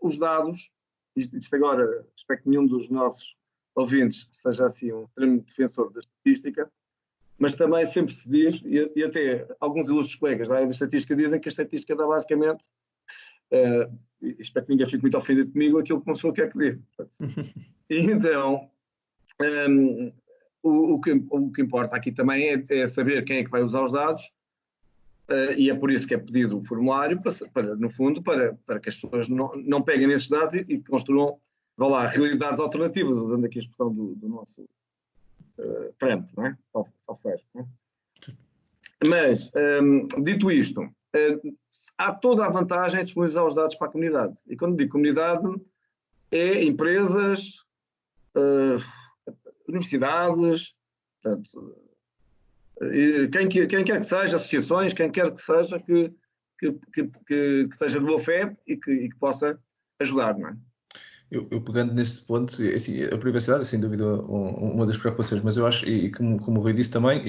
os dados, isto agora, espero que nenhum dos nossos ouvintes seja assim um extremo defensor da estatística, mas também sempre se diz, e até alguns ilustres colegas da área da estatística dizem que a estatística dá basicamente, espero que ninguém fique muito ofendido comigo, aquilo que uma pessoa quer que dê. E então, o que importa aqui também é saber quem é que vai usar os dados, e é por isso que é pedido o formulário, no fundo, para que as pessoas não peguem nesses dados e construam, vá lá, realidades alternativas, usando aqui a expressão do nosso Trump, não é? Talvez, não é? Mas, dito isto, há toda a vantagem de disponibilizar os dados para a comunidade. E quando digo comunidade, é empresas, universidades, portanto, quem quer que seja, associações, quem quer que seja que seja de boa fé e que possa ajudar, não é? Eu pegando neste ponto, assim, a privacidade é sem dúvida uma das preocupações, mas eu acho, e como o Rui disse também,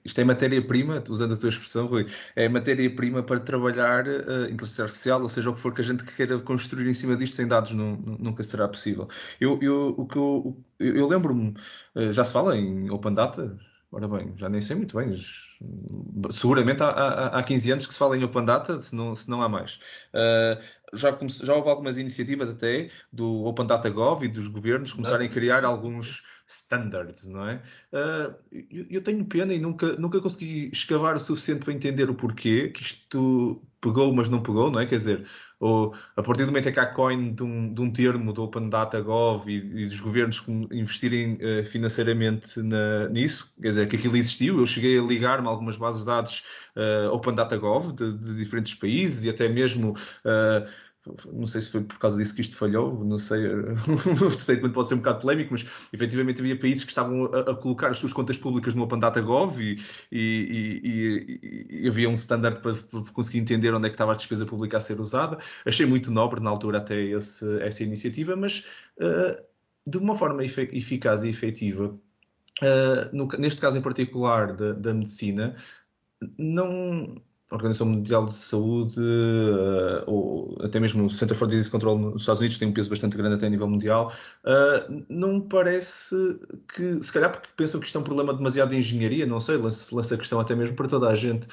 isto é matéria-prima, usando a tua expressão, Rui, é matéria-prima para trabalhar inteligência artificial, ou seja, o que for que a gente queira construir em cima disto, sem dados nunca será possível. Eu lembro-me, já se fala em Open Data. Ora bem, já nem sei muito bem, seguramente há 15 anos que se fala em Open Data, se não há mais. Já houve algumas iniciativas até do Open Data Gov e dos governos começarem a criar alguns standards, não é? Eu tenho pena e nunca consegui escavar o suficiente para entender o porquê que isto pegou, mas não pegou, não é? Quer dizer, a partir do momento em que há coin de um termo do Open Data Gov e dos governos investirem financeiramente nisso, quer dizer, que aquilo existiu, eu cheguei a ligar-me a algumas bases de dados Open Data Gov de diferentes países e até mesmo não sei se foi por causa disso que isto falhou, não sei, o statement pode ser um bocado polémico, mas efetivamente havia países que estavam a colocar as suas contas públicas no Open Data Gov e havia um standard para conseguir entender onde é que estava a despesa pública a ser usada. Achei muito nobre na altura até essa iniciativa, mas de uma forma eficaz e efetiva, neste caso em particular da medicina, a Organização Mundial de Saúde, ou até mesmo o Center for Disease Control nos Estados Unidos, tem um peso bastante grande até a nível mundial, não me parece que, se calhar porque pensam que isto é um problema demasiado de engenharia, não sei, lança a questão até mesmo para toda a gente.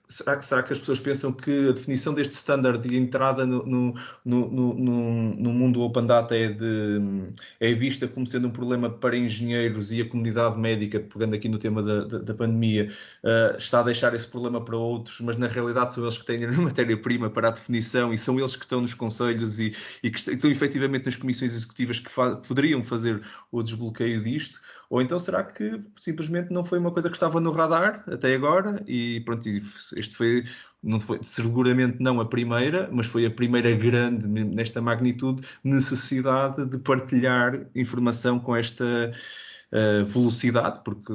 Será que as pessoas pensam que a definição deste standard de entrada no mundo Open Data é vista como sendo um problema para engenheiros e a comunidade médica, pegando aqui no tema da pandemia, está a deixar esse problema para outros, mas na realidade são eles que têm a matéria-prima para a definição e são eles que estão nos conselhos e que estão efetivamente nas comissões executivas que poderiam fazer o desbloqueio disto? Ou então será que simplesmente não foi uma coisa que estava no radar até agora e pronto, não foi seguramente não a primeira, mas foi a primeira grande, nesta magnitude, necessidade de partilhar informação com esta velocidade, porque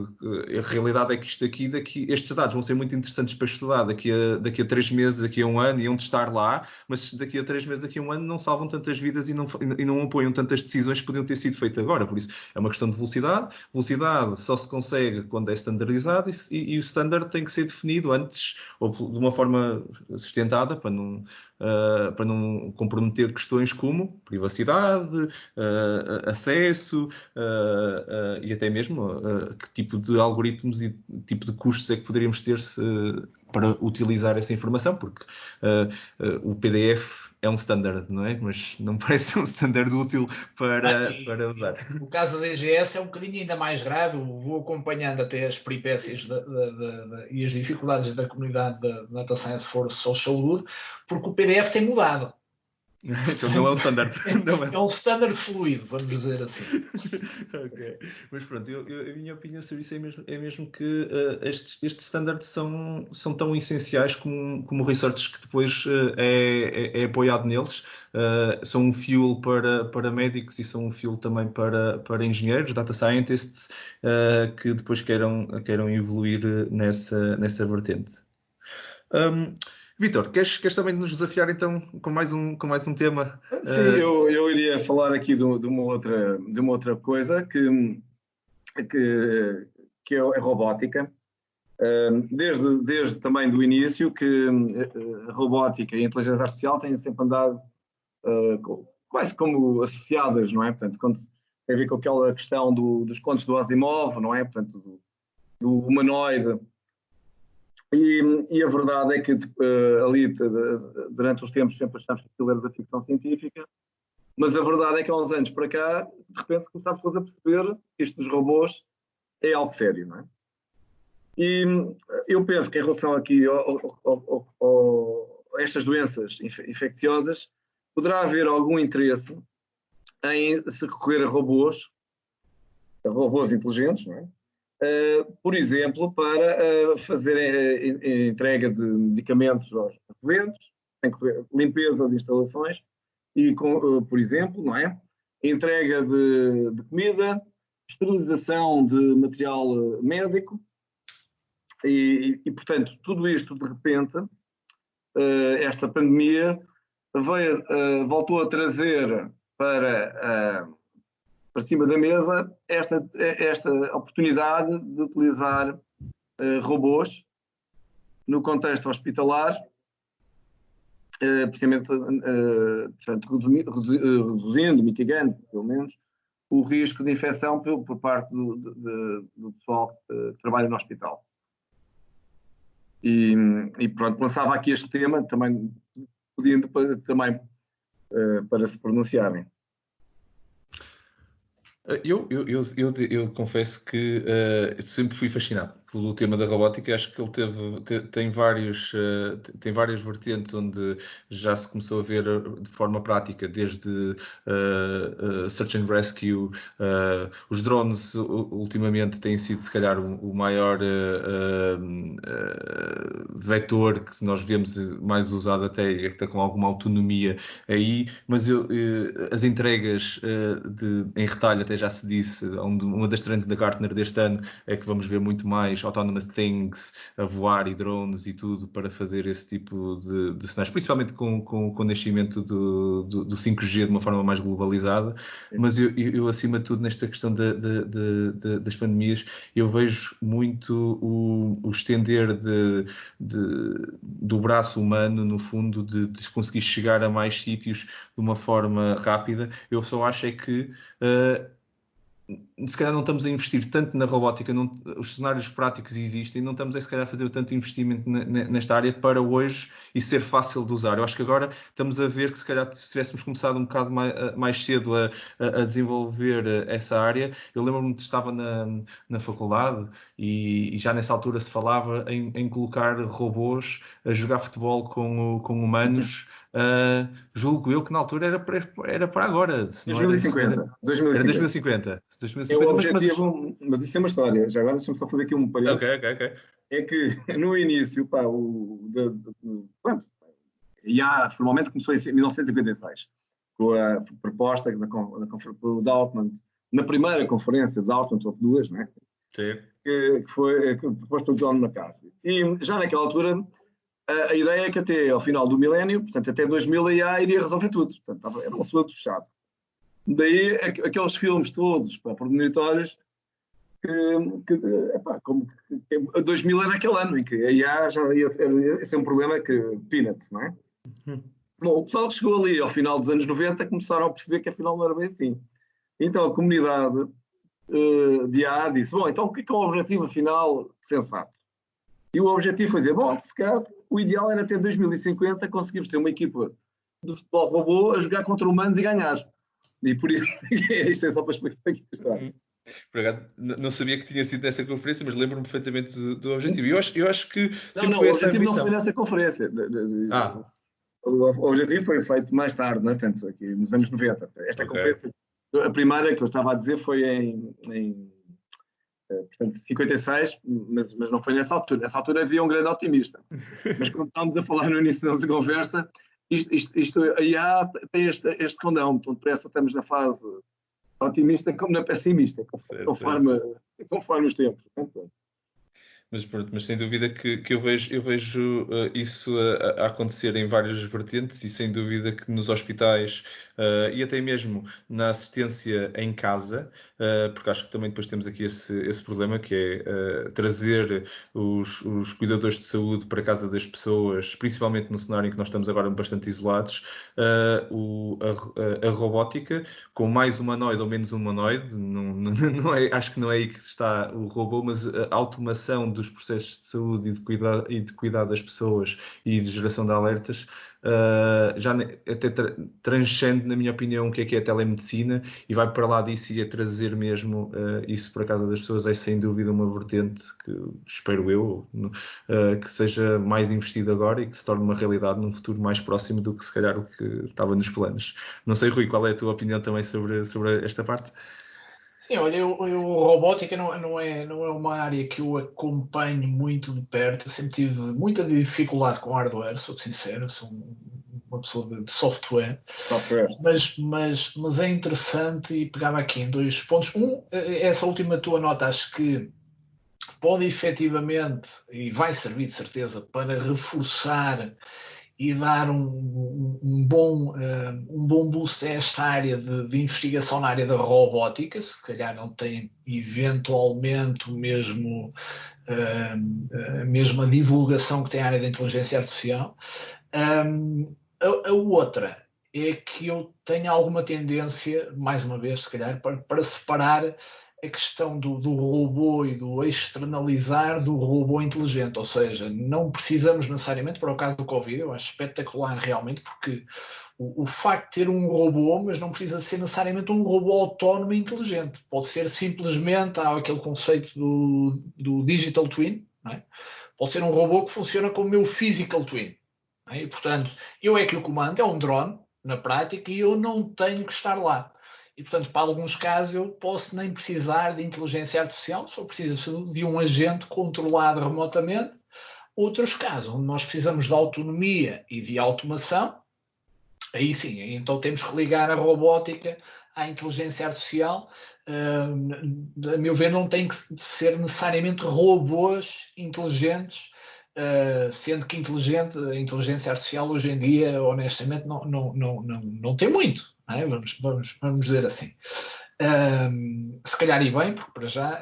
a realidade é que estes dados vão ser muito interessantes para estudar daqui a 3 meses, daqui a um ano, e onde estar lá, mas daqui a 3 meses, daqui a um ano, não salvam tantas vidas e não apoiam tantas decisões que podiam ter sido feitas agora. Por isso, é uma questão de velocidade. Velocidade só se consegue quando é standardizado e o standard tem que ser definido antes, ou de uma forma sustentada, para não comprometer questões como privacidade, acesso e até mesmo que tipo de algoritmos e tipo de custos é que poderíamos ter para utilizar essa informação, porque o PDF é um standard, não é? Mas não parece ser um standard útil para usar. O caso da DGS é um bocadinho ainda mais grave. Eu vou acompanhando até as peripécias e as dificuldades da comunidade da Data Science for Social Good, porque o PDF tem mudado. Então não é um standard. É um standard fluido, vamos dizer assim. Ok. Mas pronto, a minha opinião sobre isso é mesmo que estes standards são tão essenciais como research que depois é apoiado neles. São um fuel para médicos e são um fuel também para engenheiros, data scientists, que depois queiram evoluir nessa vertente. Vítor, queres também nos desafiar então com mais um tema? Sim, eu iria falar aqui de uma outra coisa que é a robótica. Desde também do início que a robótica e a inteligência artificial têm sempre andado quase como associadas, não é? Portanto, quando tem a ver com aquela questão dos contos do Asimov, não é? Portanto, do humanoide. E a verdade é que ali, durante os tempos, sempre achámos que aquilo era da ficção científica, mas a verdade é que há uns anos para cá, de repente começámos todos a perceber que isto dos robôs é algo sério, não é? E eu penso que em relação aqui a estas doenças infecciosas, poderá haver algum interesse em se recorrer a robôs inteligentes, não é? Por exemplo, para fazer entrega de medicamentos aos doentes, limpeza de instalações e, por exemplo, não é? Entrega de comida, esterilização de material médico e, portanto, tudo isto de repente, esta pandemia voltou a trazer para cima da mesa esta oportunidade de utilizar robôs no contexto hospitalar, precisamente reduzindo, mitigando, pelo menos, o risco de infecção por parte do pessoal que trabalha no hospital. E pronto, lançava aqui este tema, também pedindo para se pronunciarem. Eu confesso que sempre fui fascinado pelo tema da robótica. Acho que ele tem várias vertentes onde já se começou a ver de forma prática, desde search and rescue. Os drones ultimamente têm sido se calhar o maior vetor que nós vemos mais usado até com alguma autonomia aí, mas as entregas em retalho, até já se disse, uma das trends da Gartner deste ano é que vamos ver muito mais autonomous things a voar e drones e tudo para fazer esse tipo de cenários, principalmente com o nascimento do 5G de uma forma mais globalizada. Mas eu acima de tudo, nesta questão das pandemias, eu vejo muito o estender do braço humano, no fundo, de conseguir chegar a mais sítios de uma forma rápida. Eu só acho é que se calhar não estamos a investir tanto na robótica, os cenários práticos existem, não estamos a se calhar a fazer tanto investimento nesta área para hoje e ser fácil de usar. Eu acho que agora estamos a ver que se calhar se tivéssemos começado um bocado mais cedo a desenvolver essa área. Eu lembro-me que estava na faculdade e já nessa altura se falava em colocar robôs a jogar futebol com humanos. Julgo eu que na altura era para agora. 2050. Era 2050. É o objetivo, mas isso é uma história. Já agora deixa-me só fazer aqui um parênteses. Ok. É que no início, formalmente começou em 1956, com a proposta do Dartmouth, na primeira conferência de Dartmouth, houve duas, né? Sim. Que foi proposta por John McCarthy. E já naquela altura, a ideia é que até ao final do milénio, portanto até 2000, a IA iria resolver tudo. Portanto, era um assunto fechado. Daí aqueles filmes todos premonitórios como 2000 era aquele ano em que a IA já ia ser um problema que peanuts, não é? Bom, o pessoal que chegou ali ao final dos anos 90 começaram a perceber que afinal não era bem assim. Então a comunidade de IA disse, bom, então o que é o objetivo final sensato? E o objetivo foi dizer, bom, se calhar o ideal era até 2050 conseguirmos ter uma equipa de futebol robô a jogar contra humanos e ganhar. E por isso, isto é só para explicar aqui está. Não sabia que tinha sido nessa conferência, mas lembro-me perfeitamente do objetivo. Eu acho que sempre Não, foi o essa objetivo ambição. não foi nessa conferência. O objetivo foi feito mais tarde, né? Portanto, aqui nos anos 90. Esta conferência, a primeira que eu estava a dizer foi portanto, 56, mas não foi nessa altura. Nessa altura havia um grande otimista. Mas quando estávamos a falar no início da nossa conversa, a IA tem este condão. Então, depressa estamos na fase otimista como na pessimista, conforme os tempos. Mas sem dúvida que eu vejo isso a acontecer em várias vertentes e sem dúvida que nos hospitais e até mesmo na assistência em casa, porque acho que também depois temos aqui esse problema que é trazer os cuidadores de saúde para a casa das pessoas, principalmente no cenário em que nós estamos agora bastante isolados, a robótica, com mais humanoide ou menos humanoide, acho que não é aí que está o robô, mas a automação dos processos de saúde e de cuidado das pessoas e de geração de alertas já até transcende, na minha opinião, o que é a telemedicina e vai para lá disso e a trazer mesmo isso para a casa das pessoas é sem dúvida uma vertente que espero eu que seja mais investido agora e que se torne uma realidade num futuro mais próximo do que se calhar o que estava nos planos. Não sei, Rui, qual é a tua opinião também sobre esta parte? Sim, olha, eu robótica não é uma área que eu acompanho muito de perto. Eu sempre tive muita dificuldade com hardware, sou sincero, sou uma pessoa de software. Mas é interessante e pegava aqui em dois pontos. Essa última tua nota, acho que pode efetivamente, e vai servir de certeza, para reforçar e dar um bom boost a esta área de investigação na área da robótica, se calhar não tem eventualmente a mesma divulgação que tem a área da inteligência artificial. A outra é que eu tenho alguma tendência, mais uma vez, se calhar, para separar a questão do robô e do externalizar do robô inteligente, ou seja, não precisamos necessariamente, para o caso do Covid, eu acho espetacular realmente, porque o facto de ter um robô, mas não precisa ser necessariamente um robô autónomo e inteligente, pode ser simplesmente, há aquele conceito do digital twin, não é? Pode ser um robô que funciona como o meu physical twin, não é? E, portanto, eu é que o comando, é um drone, na prática, e eu não tenho que estar lá. E, portanto, para alguns casos eu posso nem precisar de inteligência artificial, só preciso de um agente controlado remotamente. Outros casos, onde nós precisamos de autonomia e de automação, aí sim, então temos que ligar a robótica à inteligência artificial. A meu ver, não tem que ser necessariamente robôs inteligentes, sendo que a inteligência artificial hoje em dia, honestamente, não tem muito. É? Vamos dizer assim. Se calhar e bem, porque para já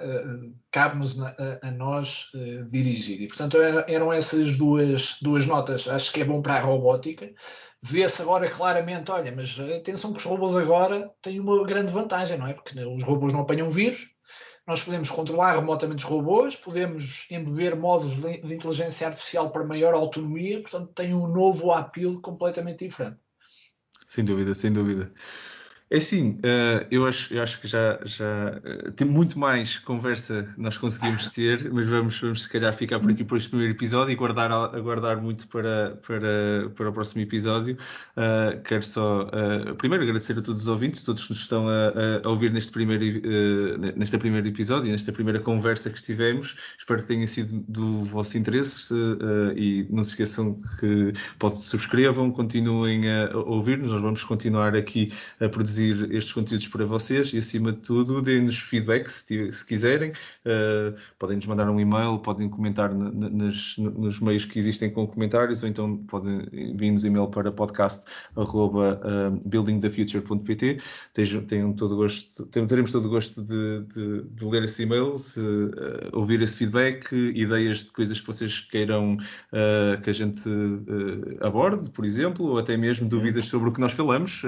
cabe-nos a nós dirigir. E, portanto, eram essas duas notas. Acho que é bom para a robótica. Vê-se agora claramente, olha, mas atenção que os robôs agora têm uma grande vantagem, não é? Porque os robôs não apanham vírus, nós podemos controlar remotamente os robôs, podemos embeber módulos de inteligência artificial para maior autonomia, portanto tem um novo apelo completamente diferente. Sem dúvida, sem dúvida. É assim, eu acho que já tem muito mais conversa nós conseguimos ter, mas vamos se calhar ficar por aqui por este primeiro episódio e aguardar muito para o próximo episódio. Quero só primeiro agradecer a todos os ouvintes, todos que nos estão a ouvir neste primeiro episódio, nesta primeira conversa que estivemos. Espero que tenha sido do vosso interesse e não se esqueçam que subscrevam, continuem a ouvir-nos, nós vamos continuar aqui a produzir estes conteúdos para vocês e, acima de tudo, deem-nos feedback se quiserem. Podem-nos mandar um e-mail, podem comentar nos meios que existem com comentários, ou então podem vir-nos e-mail para podcast@buildingthefuture.pt. Teremos todo o gosto de ler esse e-mail, ouvir esse feedback, ideias de coisas que vocês queiram que a gente aborde, por exemplo, ou até mesmo dúvidas sobre o que nós falamos.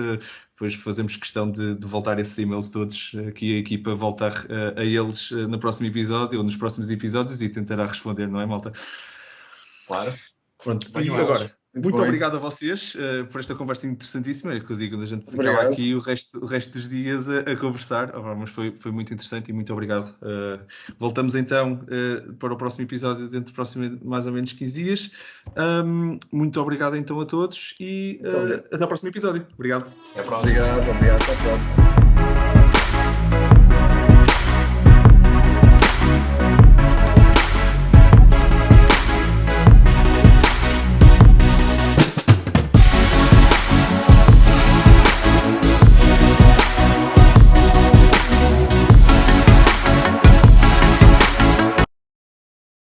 Depois fazemos questão de voltar esses e-mails todos, aqui a equipa voltar a eles no próximo episódio ou nos próximos episódios e tentará responder, não é, malta? Claro. Pronto, e agora? Muito obrigado a vocês por esta conversa interessantíssima. É que eu digo, a gente ficava aqui o resto dos dias a conversar, mas foi muito interessante e muito obrigado. Voltamos então para o próximo episódio dentro de mais ou menos 15 dias. Muito obrigado então a todos e até ao próximo episódio. Obrigado. Até a próxima. Obrigado. Até a próxima.